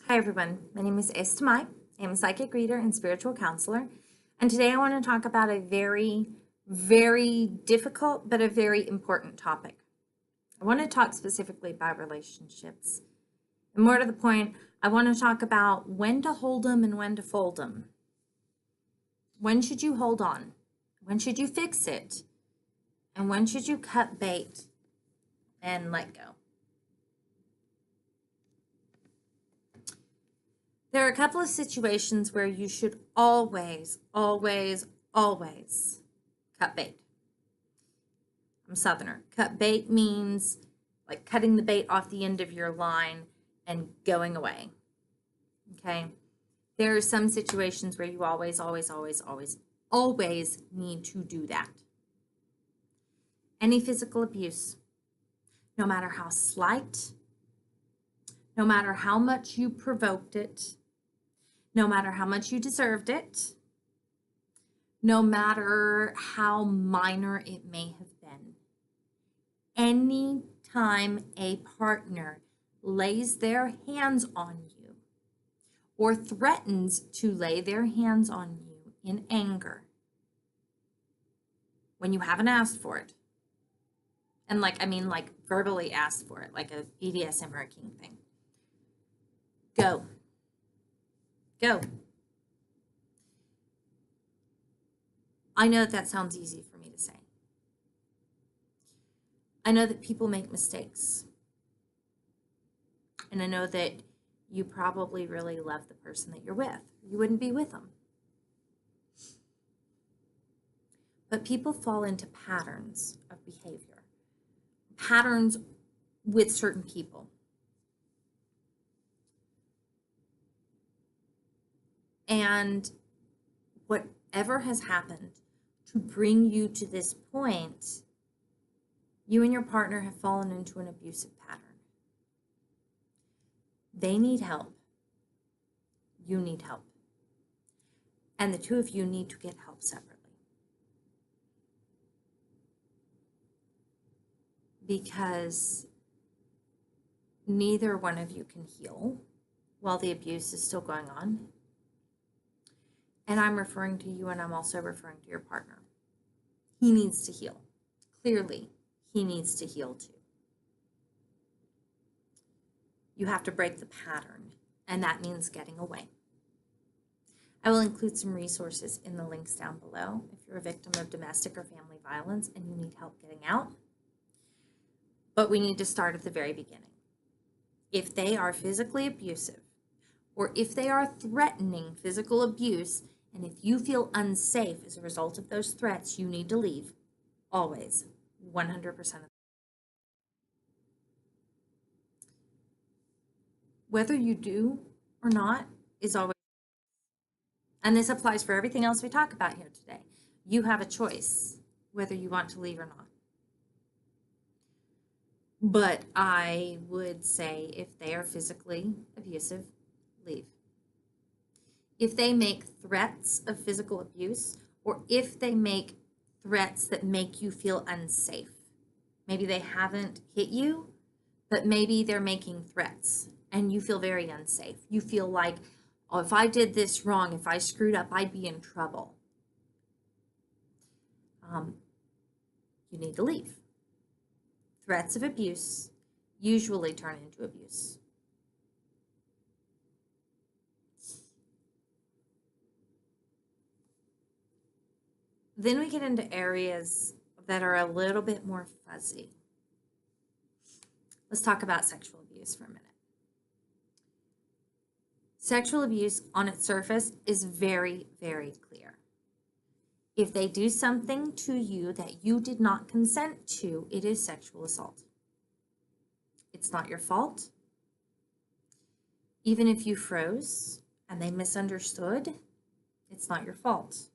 Hi everyone, my name is Estamai. I am a psychic reader and spiritual counselor, and today I want to talk about a very difficult but a very important topic. I want to talk specifically about relationships. And more to the point, I want to talk about when to hold them and when to fold them. When should you hold on? When should you fix it? And when should you cut bait and let go? There are a couple of situations where you should always cut bait. I'm Southerner. Cut bait means like cutting the bait off the end of your line and going away. Okay? There are some situations where you always need to do that. Any physical abuse, no matter how slight, no matter how much you provoked it, no matter how much you deserved it, no matter how minor it may have been. Any time a partner lays their hands on you or threatens to lay their hands on you in anger when you haven't asked for it, and like verbally asked for it, like a BDSM or a king thing, go. I know that sounds easy for me to say. I know that people make mistakes. And I know that you probably really love the person that you're with. You wouldn't be with them. But people fall into patterns of behavior, patterns with certain people. And whatever has happened to bring you to this point, you and your partner have fallen into an abusive pattern. They need help. You need help. And the two of you need to get help separately. Because neither one of you can heal while the abuse is still going on. And I'm referring to you, and I'm also referring to your partner. He needs to heal. Clearly, he needs to heal too. You have to break the pattern, and that means getting away. I will include some resources in the links down below if you're a victim of domestic or family violence and you need help getting out. But we need to start at the very beginning. If they are physically abusive, or if they are threatening physical abuse, and if you feel unsafe as a result of those threats, you need to leave. Always. 100%. Whether you do or not is always. And this applies for everything else we talk about here today. You have a choice whether you want to leave or not. But I would say if they are physically abusive, leave. If they make threats of physical abuse, or if they make threats that make you feel unsafe, maybe they haven't hit you, but maybe they're making threats and you feel very unsafe. You feel like, oh, if I did this wrong, if I screwed up, I'd be in trouble. You need to leave. Threats of abuse usually turn into abuse. Then we get into areas that are a little bit more fuzzy. Let's talk about sexual abuse for a minute. Sexual abuse on its surface is very clear. If they do something to you that you did not consent to, it is sexual assault. It's not your fault. Even if you froze and they misunderstood, it's not your fault.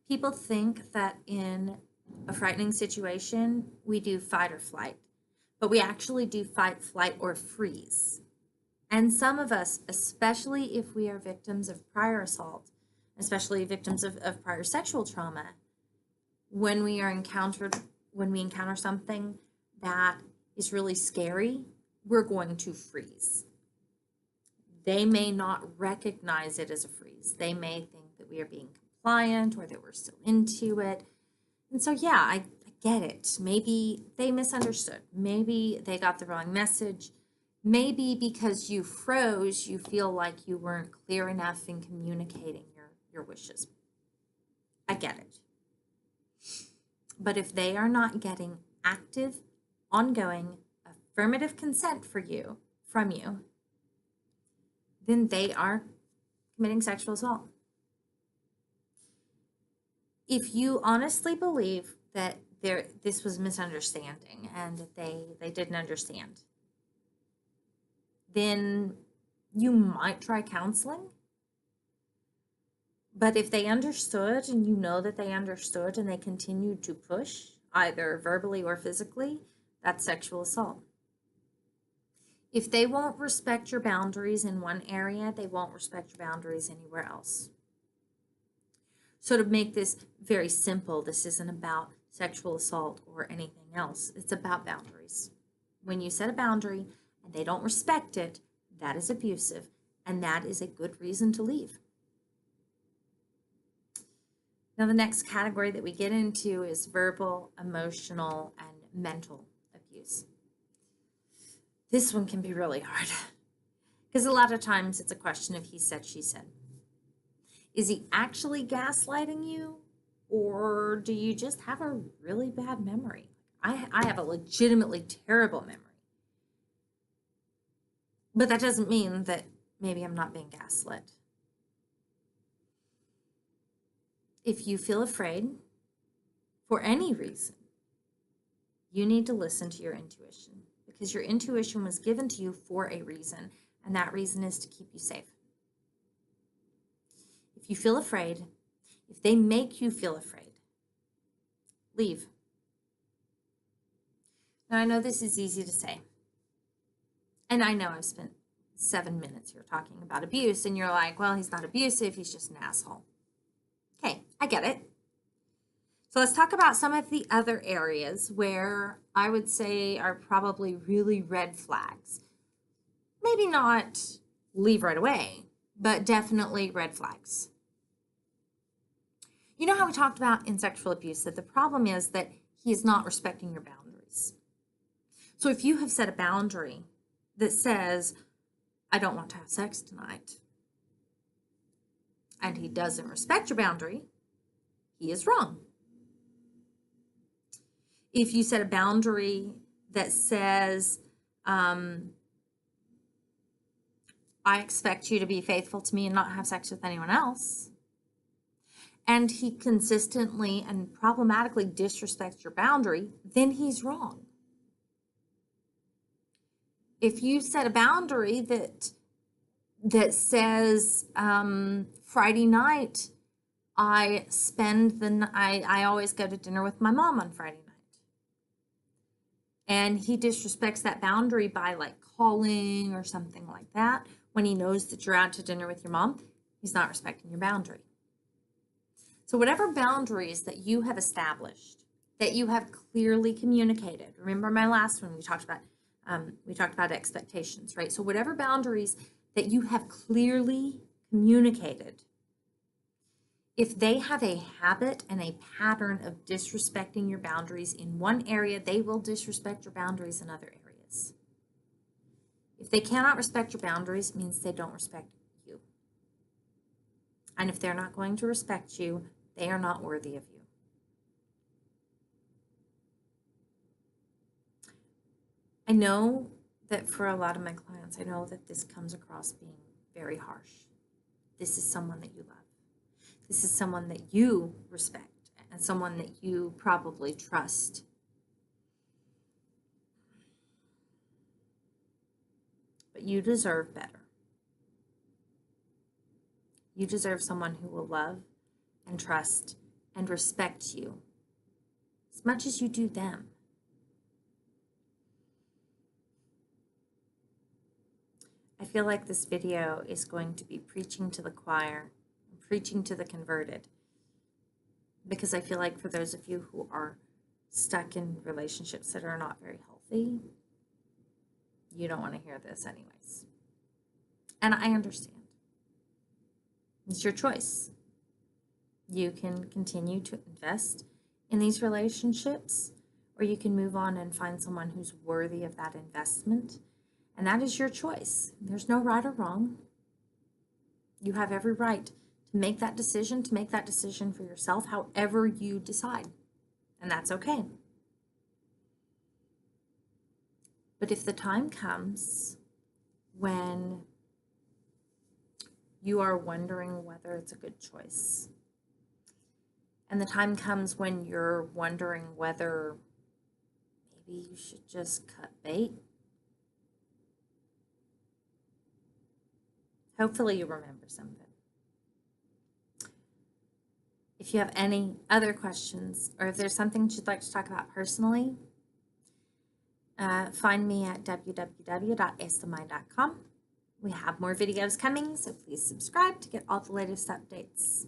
People think that in a frightening situation, we do fight or flight, but we actually do fight, flight, or freeze. And some of us, especially if we are victims of prior assault, especially victims of prior sexual trauma, when we encounter something that is really scary, we're going to freeze. They may not recognize it as a freeze. They may think that we are being compliant or that we're still into it. And so, yeah, I get it. Maybe they misunderstood. Maybe they got the wrong message. Maybe because you froze, you feel like you weren't clear enough in communicating your wishes. I get it. But if they are not getting active, ongoing, affirmative consent from you, then they are committing sexual assault. If you honestly believe that this was misunderstanding and that they didn't understand, then you might try counseling. But if they understood and you know that they understood and they continued to push, either verbally or physically, that's sexual assault. If they won't respect your boundaries in one area, they won't respect your boundaries anywhere else. So to make this very simple, this isn't about sexual assault or anything else. It's about boundaries. When you set a boundary and they don't respect it, that is abusive, and that is a good reason to leave. Now, the next category that we get into is verbal, emotional, and mental abuse. This one can be really hard because a lot of times it's a question of he said, she said. Is he actually gaslighting you, or do you just have a really bad memory? I have a legitimately terrible memory. But that doesn't mean that maybe I'm not being gaslit. If you feel afraid for any reason, you need to listen to your intuition, because your intuition was given to you for a reason, and that reason is to keep you safe. If you feel afraid, if they make you feel afraid, leave. Now, I know this is easy to say, and I know I've spent 7 minutes here talking about abuse, and you're like, well, he's not abusive, he's just an asshole. Okay, I get it. So let's talk about some of the other areas where I would say are probably really red flags. Maybe not leave right away, but definitely red flags. You know how we talked about in sexual abuse that the problem is that he is not respecting your boundaries. So if you have set a boundary that says, I don't want to have sex tonight, and he doesn't respect your boundary, he is wrong. If you set a boundary that says, I expect you to be faithful to me and not have sex with anyone else, and he consistently and problematically disrespects your boundary, then he's wrong. If you set a boundary that says Friday night, I always go to dinner with my mom on Friday night, and he disrespects that boundary by like calling or something like that when he knows that you're out to dinner with your mom, he's not respecting your boundary. So whatever boundaries that you have established, that you have clearly communicated, remember my last one, we talked about expectations, right? So whatever boundaries that you have clearly communicated, if they have a habit and a pattern of disrespecting your boundaries in one area, they will disrespect your boundaries in other areas. If they cannot respect your boundaries, it means they don't respect you. And if they're not going to respect you, they are not worthy of you. I know that for a lot of my clients, I know that this comes across being very harsh. This is someone that you love. This is someone that you respect and someone that you probably trust. But you deserve better. You deserve someone who will love and trust and respect you as much as you do them. I feel like this video is going to be preaching to the choir, preaching to the converted, because I feel like for those of you who are stuck in relationships that are not very healthy, you don't want to hear this anyways. And I understand. It's your choice. You can continue to invest in these relationships, or you can move on and find someone who's worthy of that investment. And that is your choice. There's no right or wrong. You have every right to make that decision for yourself, however you decide. And that's okay. But if the time comes when you are wondering whether it's a good choice, and the time comes when you're wondering whether maybe you should just cut bait, hopefully you remember some of it. If you have any other questions, or if there's something you'd like to talk about personally, find me at www.acethemind.com. We have more videos coming, so please subscribe to get all the latest updates.